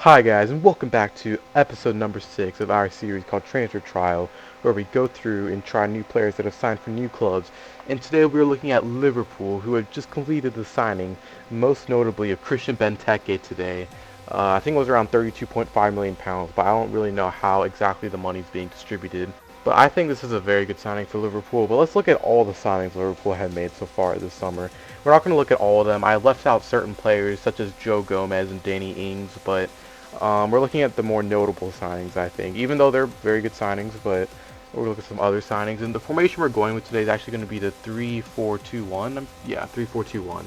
Hi guys, and welcome back to episode number 6 of our series called Transfer Trial, where we go through and try new players that have signed for new clubs. And today we're looking at Liverpool, who have just completed the signing, most notably of Christian Benteke today. I think it was around £32.5 million, but I don't really know how exactly the money's being distributed. But I think this is a very good signing for Liverpool. But let's look at all the signings Liverpool had made so far this summer. We're not going to look at all of them. I left out certain players such as Joe Gomez and Danny Ings, but we're looking at the more notable signings, I think, even though they're very good signings, but we'll look at some other signings. And the formation we're going with today is actually going to be the 3-4-2-1. Yeah, 3-4-2-1.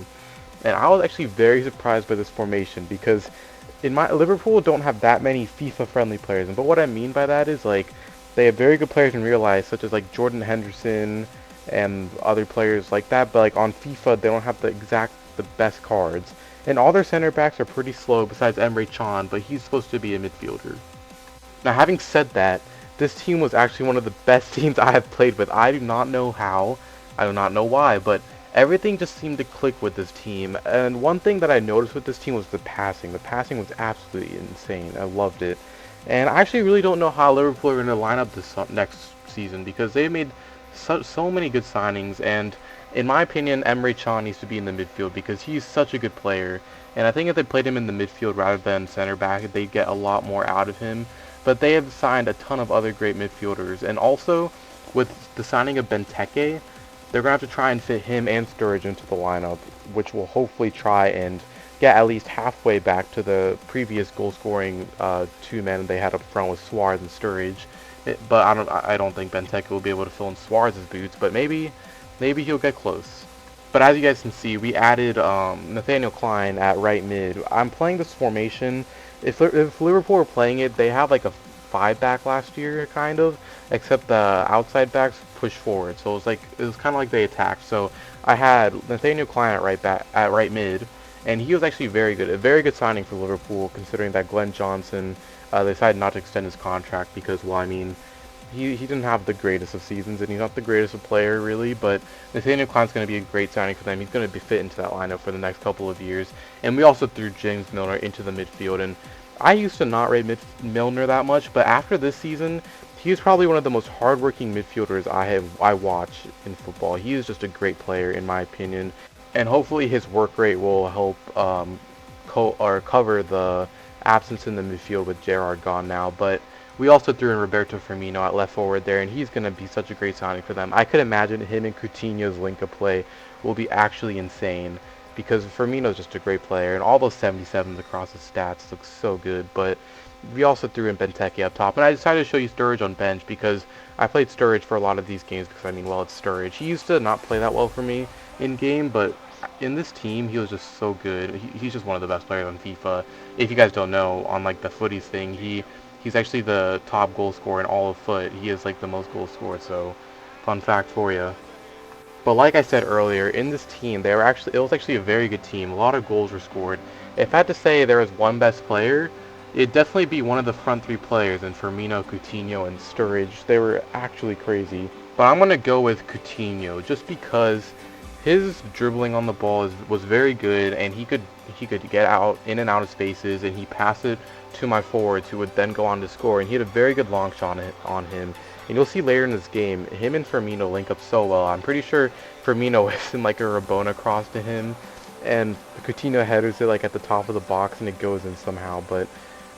And I was actually very surprised by this formation because in my Liverpool don't have that many FIFA-friendly players. But what I mean by that is like they have very good players in real life, such as like Jordan Henderson and other players like that. But like on FIFA, they don't have the best cards. And all their center backs are pretty slow besides Emre Can, but he's supposed to be a midfielder. Now having said that, this team was actually one of the best teams I have played with. I do not know how, I do not know why, but everything just seemed to click with this team. And one thing that I noticed with this team was the passing. The passing was absolutely insane. I loved it. And I actually really don't know how Liverpool are going to line up this next season because they made so many good signings, and in my opinion, Emre Can needs to be in the midfield because he's such a good player. And I think if they played him in the midfield rather than center back, they'd get a lot more out of him. But they have signed a ton of other great midfielders. And also, with the signing of Benteke, they're going to have to try and fit him and Sturridge into the lineup, which will hopefully try and get at least halfway back to the previous goal-scoring two men they had up front with Suarez and Sturridge. But I don't think Benteke will be able to fill in Suarez's boots, but maybe he'll get close. But as you guys can see, we added Nathaniel Klein at right mid. I'm playing this formation. If Liverpool were playing it, they have like a 5-back last year, kind of, except the outside backs push forward. So it was kind of like they attacked. So I had Nathaniel Klein at right mid, and he was actually very good. A very good signing for Liverpool, considering that Glenn Johnson decided not to extend his contract because, well, I mean, he didn't have the greatest of seasons, and he's not the greatest of player, really, but Nathaniel Klein's going to be a great signing for them. He's going to be fit into that lineup for the next couple of years. And we also threw James Milner into the midfield, and I used to not rate Milner that much, but after this season, he's probably one of the most hardworking midfielders I watch in football. He is just a great player, in my opinion, and hopefully his work rate will help cover the absence in the midfield with Gerrard gone now. But we also threw in Roberto Firmino at left forward there, and he's going to be such a great signing for them. I could imagine him and Coutinho's link-up play will be actually insane because Firmino's just a great player, and all those 77s across his stats look so good. But we also threw in Benteke up top, and I decided to show you Sturridge on bench because I played Sturridge for a lot of these games because, I mean, well, it's Sturridge. He used to not play that well for me in game, but in this team, he was just so good. He's just one of the best players on FIFA. If you guys don't know, on like the footies thing, he's actually the top goal scorer in all of foot. He is like the most goals scored, so fun fact for you. But like I said earlier, in this team, it was actually a very good team. A lot of goals were scored. If I had to say there was one best player, it'd definitely be one of the front three players in Firmino, Coutinho, and Sturridge. They were actually crazy. But I'm going to go with Coutinho just because his dribbling on the ball was very good, and he could get out in and out of spaces, and he passed it to my forwards who would then go on to score, and he had a very good long shot on him. And you'll see later in this game, him and Firmino link up so well. I'm pretty sure Firmino is in like a Rabona cross to him, and Coutinho headers it like at the top of the box, and it goes in somehow. But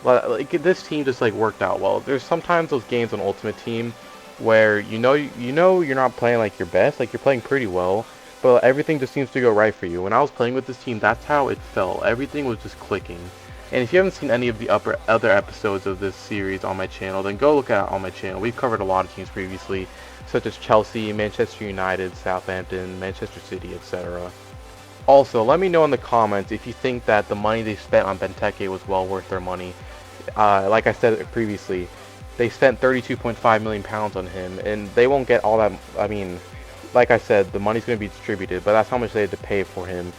like this team just like worked out well. There's sometimes those games on Ultimate Team where you know you're not playing like your best, like you're playing pretty well, but everything just seems to go right for you. When I was playing with this team, that's how it felt. Everything was just clicking. And if you haven't seen any of the other episodes of this series on my channel, then go look at it on my channel. We've covered a lot of teams previously, such as Chelsea, Manchester United, Southampton, Manchester City, etc. Also, let me know in the comments if you think that the money they spent on Benteke was well worth their money. Like I said previously, they spent £32.5 million on him, and they won't get all that. I mean, like I said, the money's going to be distributed, but that's how much they had to pay for him.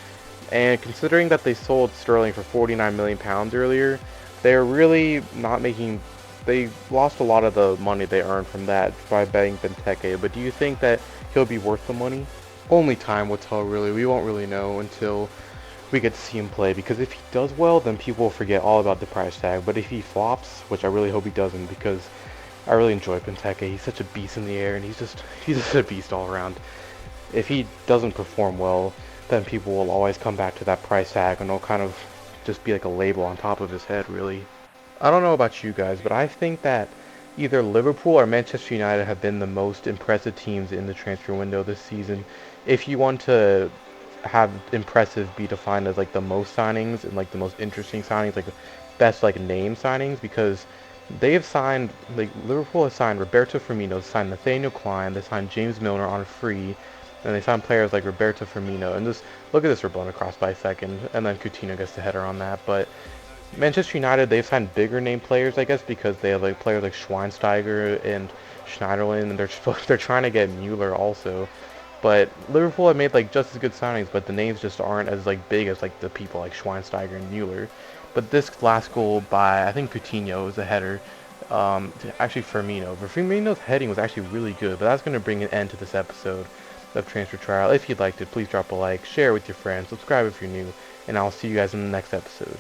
And considering that they sold Sterling for £49 million earlier, they're really not making. They lost a lot of the money they earned from that by betting Benteke. But do you think that he'll be worth the money? Only time will tell, really. We won't really know until we get to see him play, because if he does well, then people will forget all about the price tag. But if he flops, which I really hope he doesn't, because I really enjoy Benteke. He's such a beast in the air, and he's just a beast all around. If he doesn't perform well, then people will always come back to that price tag, and it'll kind of just be like a label on top of his head, really. I don't know about you guys, but I think that either Liverpool or Manchester United have been the most impressive teams in the transfer window this season. If you want to have impressive be defined as like the most signings and like the most interesting signings, like the best like name signings, because they have signed, like Liverpool has signed Roberto Firmino, signed Nathaniel Klein, they signed James Milner on a free, and they signed players like Roberto Firmino. And just look at this Rabona cross by second, and then Coutinho gets the header on that. But Manchester United, they've signed bigger name players, I guess, because they have like players like Schweinsteiger and Schneiderlin, and they're trying to get Mueller also. But Liverpool have made like just as good signings, but the names just aren't as like big as like the people like Schweinsteiger and Mueller. But this last goal by, I think, Coutinho was a header. Actually Firmino. But Firmino's heading was actually really good. But that's going to bring an end to this episode of Transfer Trial. If you liked it, please drop a like, share it with your friends, subscribe if you're new, and I'll see you guys in the next episode.